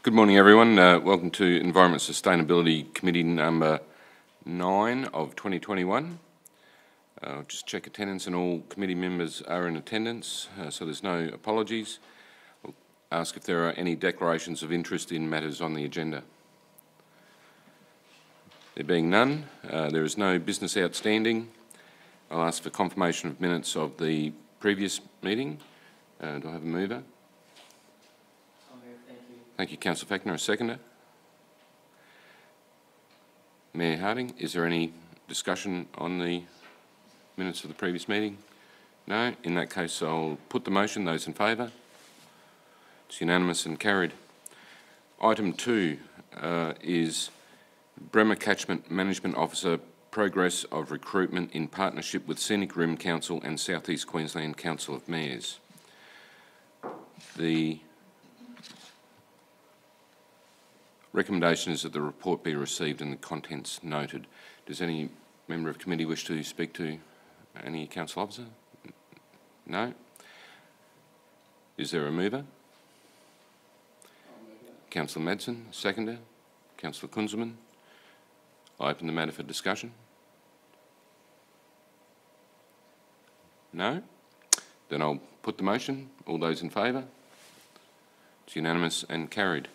Good morning, everyone. Welcome to Environment Sustainability Committee number 9 of 2021. I'll just check attendance, and all committee members are in attendance, so there's no apologies. I'll ask if there are any declarations of interest in matters on the agenda. There being none, there is no business outstanding. I'll ask for confirmation of minutes of the previous meeting. Do I have a mover? Thank you, Councillor Fackner. A seconder? Mayor Harding, is there any discussion on the minutes of the previous meeting? No? In that case, I'll put the motion. Those in favour? It's unanimous and carried. Item 2 is Bremer Catchment Management Officer progress of recruitment in partnership with Scenic Rim Council and South East Queensland Council of Mayors. The recommendation is that the report be received and the contents noted. Does any member of committee wish to speak to any council officer? No? Is there a mover? Councillor Madsen, seconder. Councillor Kunzelman. I open the matter for discussion. No? Then I'll put the motion. All those in favour? It's unanimous and carried.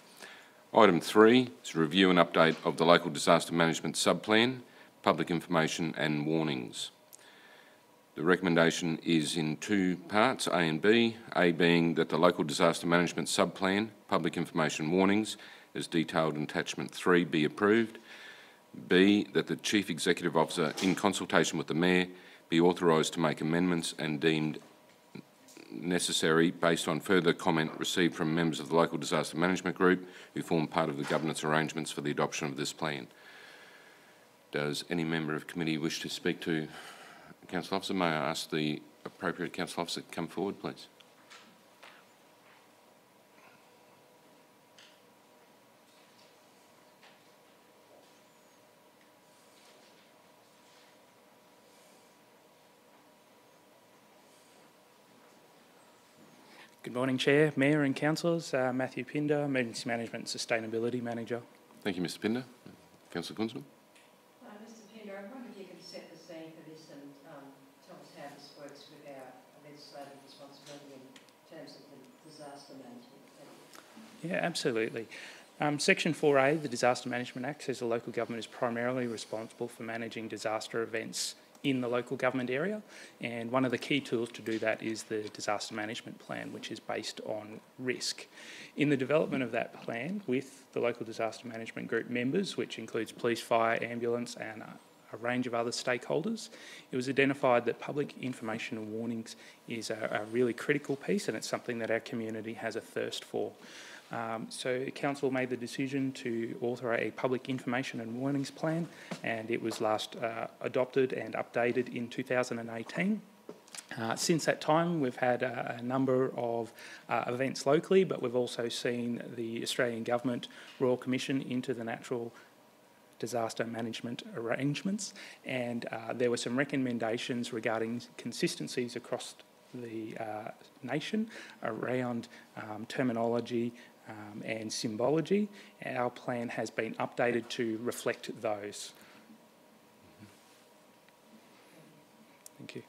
Item 3 is review and update of the Local Disaster Management Subplan, public information and warnings. The recommendation is in 2 parts, A and B, A being that the Local Disaster Management Subplan, public information warnings, as detailed in attachment 3, be approved. B, that the Chief Executive Officer, in consultation with the Mayor, be authorised to make amendments and deemed necessary based on further comment received from members of the Local Disaster Management Group who form part of the governance arrangements for the adoption of this plan. Does any member of committee wish to speak to a council officer? May I ask the appropriate council officer to come forward, please? Good morning, Chair, Mayor and Councillors. Matthew Pinder, Emergency Management Sustainability Manager. Thank you, Mr Pinder. Councillor Kunzman. Mr Pinder, I wonder if you could set the scene for this and tell us how this works with our legislative responsibility in terms of the disaster management. Yeah, absolutely. Section 4A, the Disaster Management Act, says the local government is primarily responsible for managing disaster events in the local government area, and one of the key tools to do that is the disaster management plan, which is based on risk. In the development of that plan with the local disaster management group members, which includes police, fire, ambulance and a range of other stakeholders, it was identified that public information and warnings is a really critical piece, and it's something that our community has a thirst for. So Council made the decision to author a public information and warnings plan, and it was last adopted and updated in 2018. Since that time, we've had a number of events locally, but we've also seen the Australian Government Royal Commission into the Natural Disaster Management Arrangements, and there were some recommendations regarding consistencies across the nation around terminology and symbology. Our plan has been updated to reflect those. Thank you.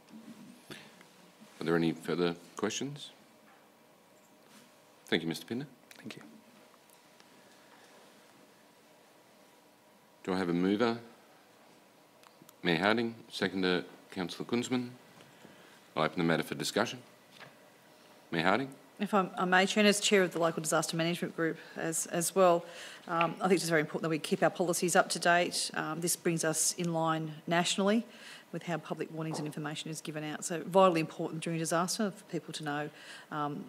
Are there any further questions? Thank you, Mr Pinder. Thank you. Do I have a mover? Mayor Harding. Seconder, Councillor Kunzman. I open the matter for discussion. Mayor Harding. If I may, Chair, as Chair of the Local Disaster Management Group as well, I think it's very important that we keep our policies up to date. This brings us in line nationally with how public warnings and information is given out. So vitally important during disaster for people to know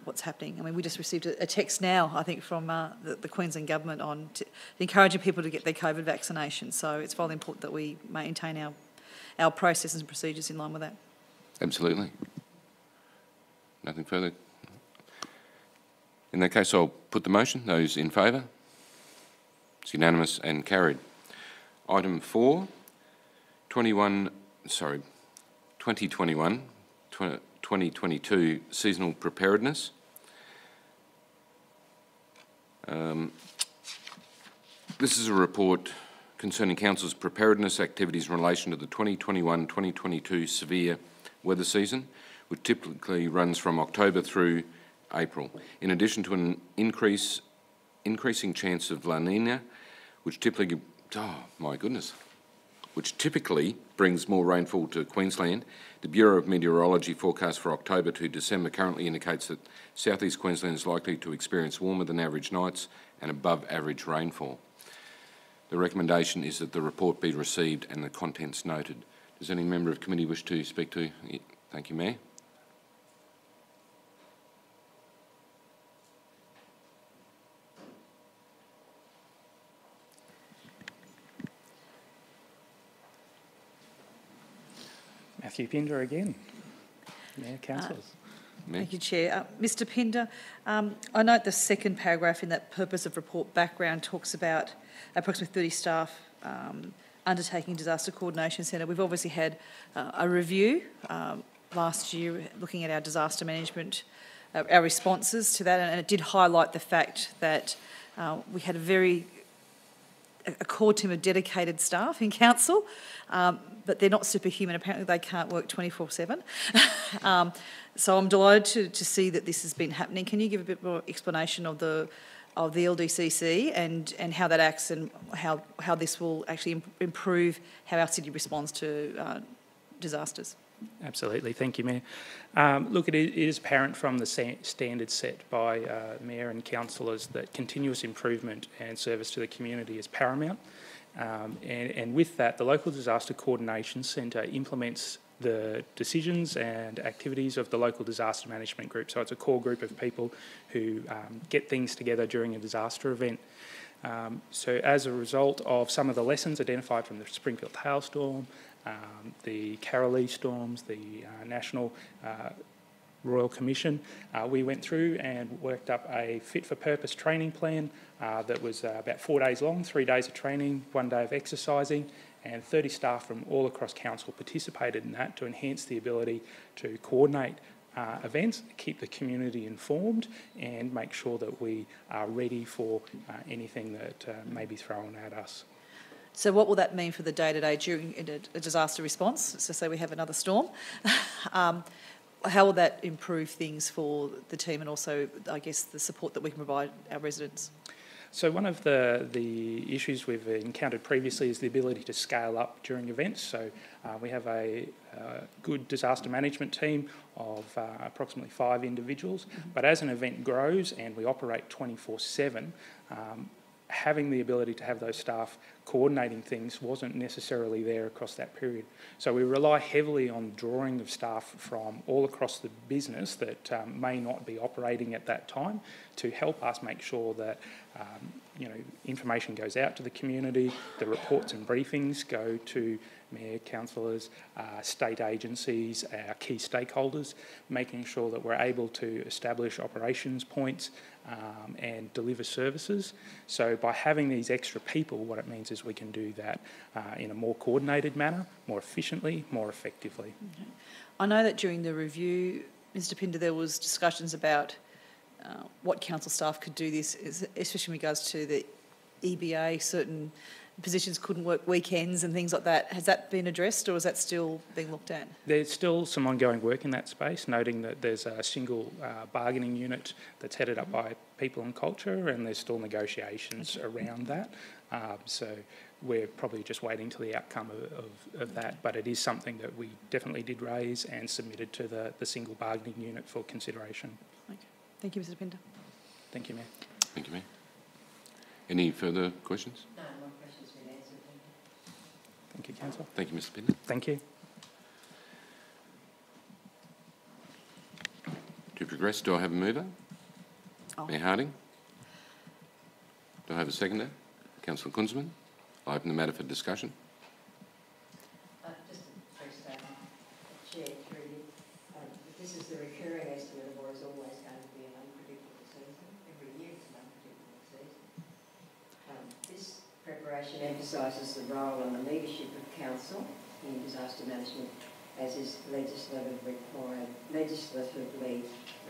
what's happening. I mean, we just received a text now, I think, from the Queensland Government on encouraging people to get their COVID vaccination. So it's vitally important that we maintain our processes and procedures in line with that. Absolutely. Nothing further. In that case, I'll put the motion. Those in favour? It's unanimous and carried. Item 4, 2021-2022 seasonal preparedness. This is a report concerning Council's preparedness activities in relation to the 2021-2022 severe weather season, which typically runs from October through April. In addition to an increasing chance of La Nina, which typically brings more rainfall to Queensland, the Bureau of Meteorology forecast for October to December currently indicates that southeast Queensland is likely to experience warmer than average nights and above average rainfall. The recommendation is that the report be received and the contents noted. Does any member of committee wish to speak to? Thank you, Mayor. Matthew Pinder again. Mayor, councillors. Thank you, Chair. Mr Pinder, I note the second paragraph in that purpose of report background talks about approximately 30 staff undertaking Disaster Coordination Centre. We've obviously had a review last year looking at our disaster management, our responses to that, and it did highlight the fact that we had a core team of dedicated staff in council, but they're not superhuman. Apparently they can't work 24/7. So I'm delighted to see that this has been happening. Can you give a bit more explanation of the LDCC and how that acts and how this will actually improve how our city responds to disasters? Absolutely, thank you, Mayor. Look, it is apparent from the standards set by Mayor and councillors that continuous improvement and service to the community is paramount. And with that, the Local Disaster Coordination Centre implements the decisions and activities of the Local Disaster Management Group. So it's a core group of people who get things together during a disaster event. So as a result of some of the lessons identified from the Springfield hailstorm, the Carolee storms, the National Royal Commission, we went through and worked up a fit-for-purpose training plan that was about 4 days long, 3 days of training, 1 day of exercising, and 30 staff from all across council participated in that to enhance the ability to coordinate events, keep the community informed, and make sure that we are ready for anything that may be thrown at us. So what will that mean for the day-to-day during a disaster response? So say we have another storm. How will that improve things for the team and also, I guess, the support that we can provide our residents? So one of the issues we've encountered previously is the ability to scale up during events. So we have a good disaster management team of approximately 5 individuals, but as an event grows and we operate 24/7, having the ability to have those staff coordinating things wasn't necessarily there across that period. So we rely heavily on drawing of staff from all across the business that may not be operating at that time to help us make sure that information goes out to the community, the reports and briefings go to mayor, councillors, state agencies, our key stakeholders, making sure that we're able to establish operations points and deliver services. So by having these extra people, what it means is we can do that in a more coordinated manner, more efficiently, more effectively. Okay. I know that during the review, Mr Pinder, there was discussions about what council staff could do this, especially in regards to the EBA, certain positions couldn't work weekends and things like that. Has that been addressed or is that still being looked at? There's still some ongoing work in that space, noting that there's a single bargaining unit that's headed up by People and Culture, and there's still negotiations around that. So we're probably just waiting till the outcome of that, but it is something that we definitely did raise and submitted to the single bargaining unit for consideration. Okay. Thank you, Mr Pinder. Thank you, Mayor. Thank you, Mayor. Any further questions? No, my question's been answered. Thank you, Councillor. Thank you, Mr Pinder. Thank you. To progress, do I have a mover? Oh. Mayor Harding. Do I have a seconder? Councillor Kunzman. I'll open the matter for discussion. Just a brief statement. Chair, through you. This is the recurring estimate of what is always going to be an unpredictable season. Every year it's an unpredictable season. This preparation emphasises the role and the leadership of council in disaster management as is legislatively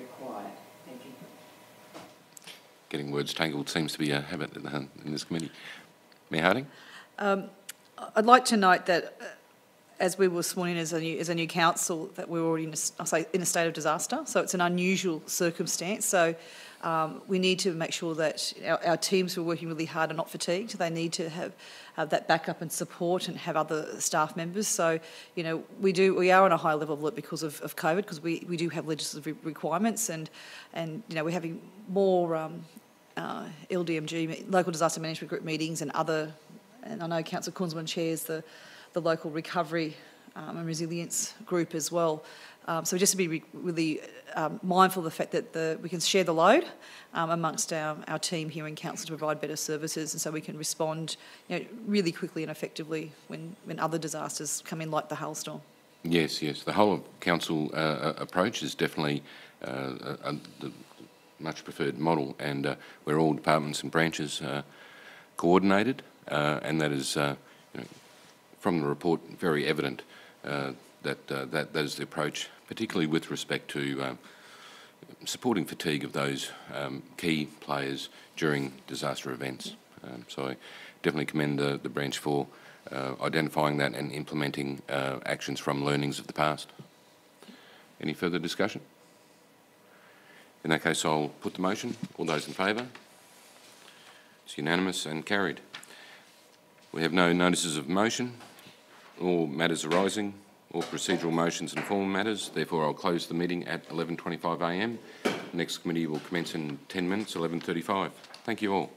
required. Thank you. Getting words tangled seems to be a habit in this committee. Mayor Harding? I'd like to note that as we were sworn in as a new council, that we're already in a state of disaster. So it's an unusual circumstance. So we need to make sure that our teams who are working really hard are not fatigued. They need to have that backup and support and have other staff members. So, you know, we are on a high level of alert because of COVID, because we do have legislative requirements, and you know, we're having more LDMG, local disaster management group meetings, and I know Councillor Kunzman chairs the local recovery and resilience group as well. So just to be really mindful of the fact that we can share the load amongst our team here in council to provide better services, and so we can respond, you know, really quickly and effectively when other disasters come in, like the hailstorm. Yes, yes. The whole of council approach is definitely the much preferred model, and where all departments and branches coordinated, and that is, you know, from the report, very evident that is the approach, particularly with respect to supporting fatigue of those key players during disaster events. So I definitely commend the branch for identifying that and implementing actions from learnings of the past. Any further discussion? In that case, I'll put the motion. All those in favour? It's unanimous and carried. We have no notices of motion or matters arising, or procedural motions and formal matters. Therefore, I'll close the meeting at 11:25 a.m. The next committee will commence in 10 minutes, 11:35. Thank you all.